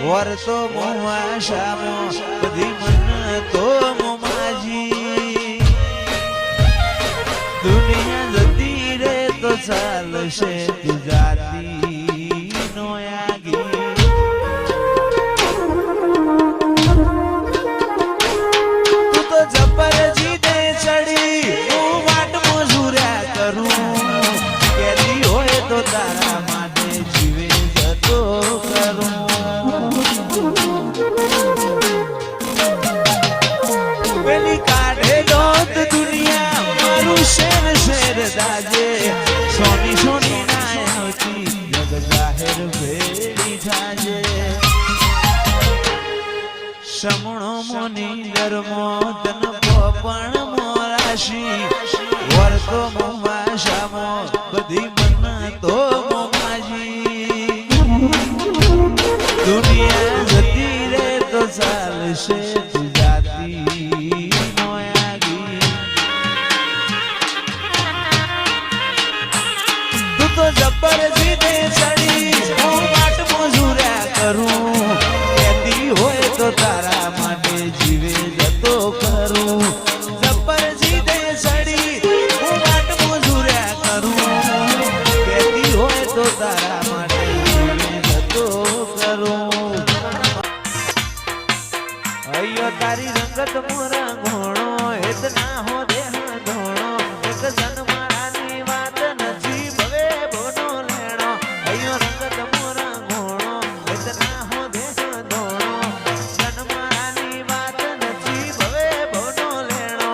વર્તો મોવા શામો બધી મન તો મોમાજી દુનિયા જતી રે તો ચાલશે તું જાતી નો આગી તું તો જબર જીતે ચડી હું વાટ મજૂર્યા કરું કેદી હોય તો તારા માટે જીવે જતો કરું પેલી કાઢે દોત દુનિયા મારું શેર શેર દાજે સોની સોની ના આવતી જગ જાહેર ભેડી થાજે સમણો મોની ધર્મો તન પણ મોરાશી વર્તો મોમાં શામો બધી મન તો મોમાજી દુનિયા જતી રે તો ચાલશે તું જાતી નો આગી તું તો જબર જીતે ચડી હું વાટ મજૂર્યા કરું કેદી હોય તો તારા માટે જીવે જતો કરું જબર જીતે ચડી હું વાટ મજૂર્યા કરું કેદી હોય તો તારા માટે જીવે જતો કરું અયો તારી રંગત મોરા ઘોણો હેત ના હો દેહ ધોણો એક જન મારાની વાત નથી ભવે ભવનો લેણો અયો રંગત મોરા ઘોણો હેત ના હો દેહ ધોણો જન મારાની વાત નથી ભવે ભવનો લેણો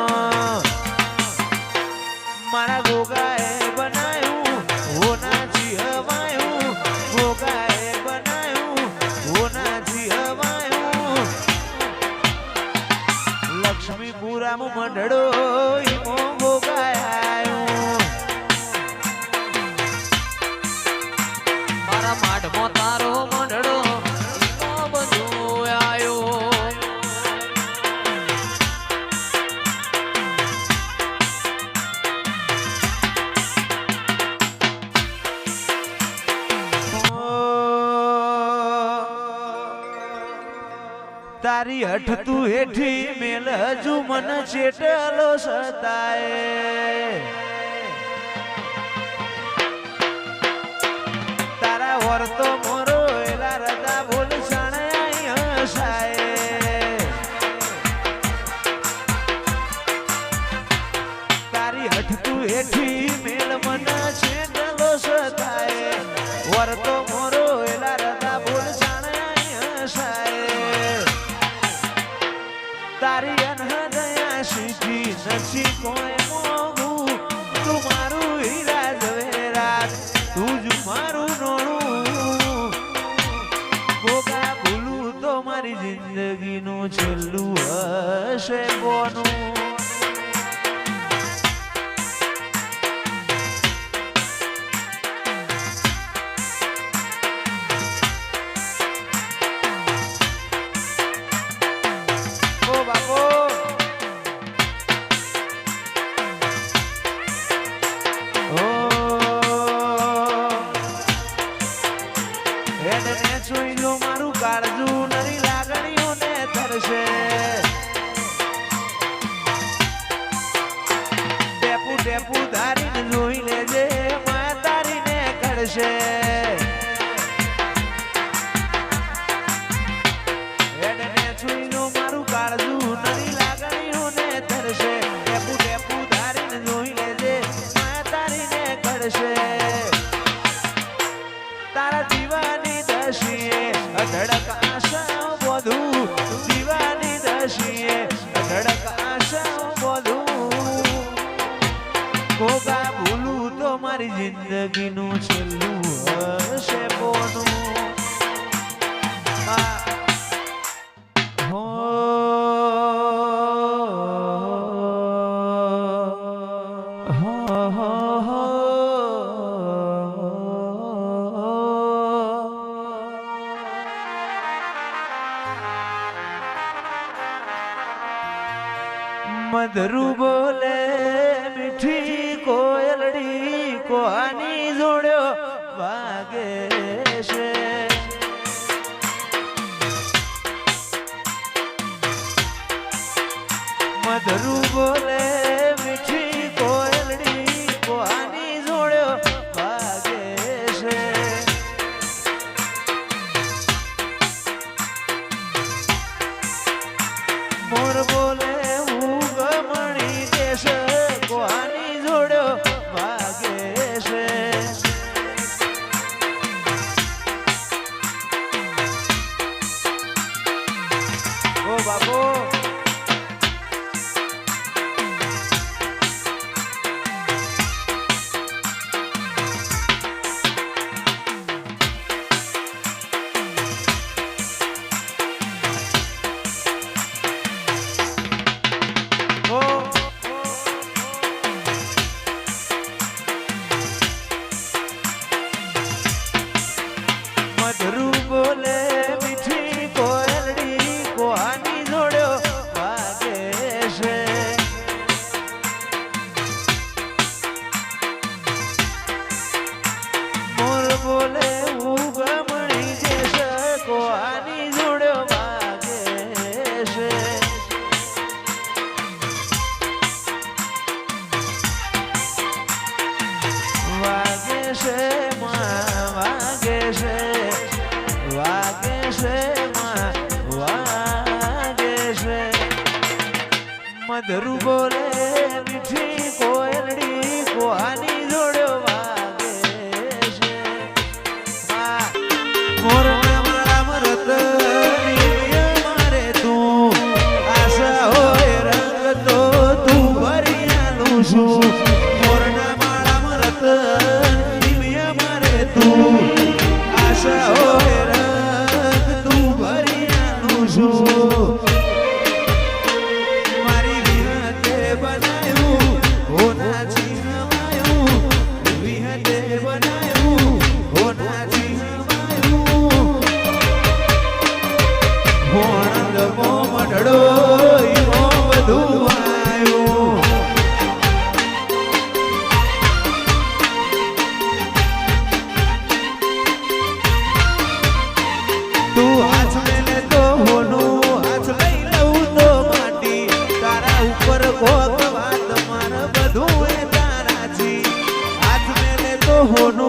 મારા ગોગાએ બનાયું હોનાથી હવાયું ગોગાએ બનાયું હોનાથી હવાયું લક્ષ્મીપુરામાં મંડળો ઈમો ગોગાયો મારા માઢમાં તારો મંડળો ઈમો બધો આયો તારી હઠ તું હેઠી મેલ હજુ મન ચેટલો સતાય તારા વર્તો મોરો એલા રદા બોલ સણાય હસાય તારી હઠ તું હેઠી મેલ મન ચેટલો સતાય વર્તો મોરો એલા રદા બોલ સણાય હસાય તારી અનહદયા સીધી નથી કોઈ મોગું તું મારું હીરા ઝવેરાત તું જ મારું નોણું ગોગા ભૂલું તો મારી જિંદગીનું છેલ્લું હશે કોનું મારું કાળજું નરી લાગણીઓને ધરશે ટેપુ ટેપુ ધારીને જોઈ લેજે માં તારીને કરશે હેડને છુઈનો મારું કાળજું નરી લાગણીઓને ધરશે ટેપુ ટેપુ ધારીને જોઈ લેજે માં તારીને કરશે તારા દીવાની દશીએ અધડક આશા બધું દીવાની દશીએ અધડક આશા બધું ગોગા ભૂલું તો મારી જિંદગીનું છેલ્લું હશે કોનું મધરુ બોલે મીઠી કોયલડી કોહાની જોડ્યો વાગે છે મધરું બોલે મીઠી કોયલડી કોહાની જોડ્યો ભાગે છે મોર બોલે હું ગમણી દેશ કોહાની જોડ્યો ભાગે છે ઓ બાપો મધરું બોલે મીઠી કોયલડી કોહાની જોડ્યો ભાગે છે મોર બોલે હું ગમણી દેશ કોહાની જોડ્યો ભાગે છે વાગે છે વાગે છે વાગે છે વાગે છે મધરું બોલે મીઠી કોયલડી કોહાની જોડ્યો વાગે છે મોરના મારા મરત મારે તું આશા હોય રંગ તો તું ભરી આલું છું મોરના મારા મરત મારે તું આશા હોય રંગ તું ભરી આલું છું મારી વિહતે બનાવ્યું હોનાથી હમાયું વિહતે બનાવ્યું હોનાથી હમાયું હોણંદ મોમડડો ઈમો બધું આવ્યું તું હાથ મેલે તો હોનું હાથ લઈ લઉં તો માટી તારા ઉપર કોક વાત માર બધું એ તારાથી હાથ મેલે તો હોનું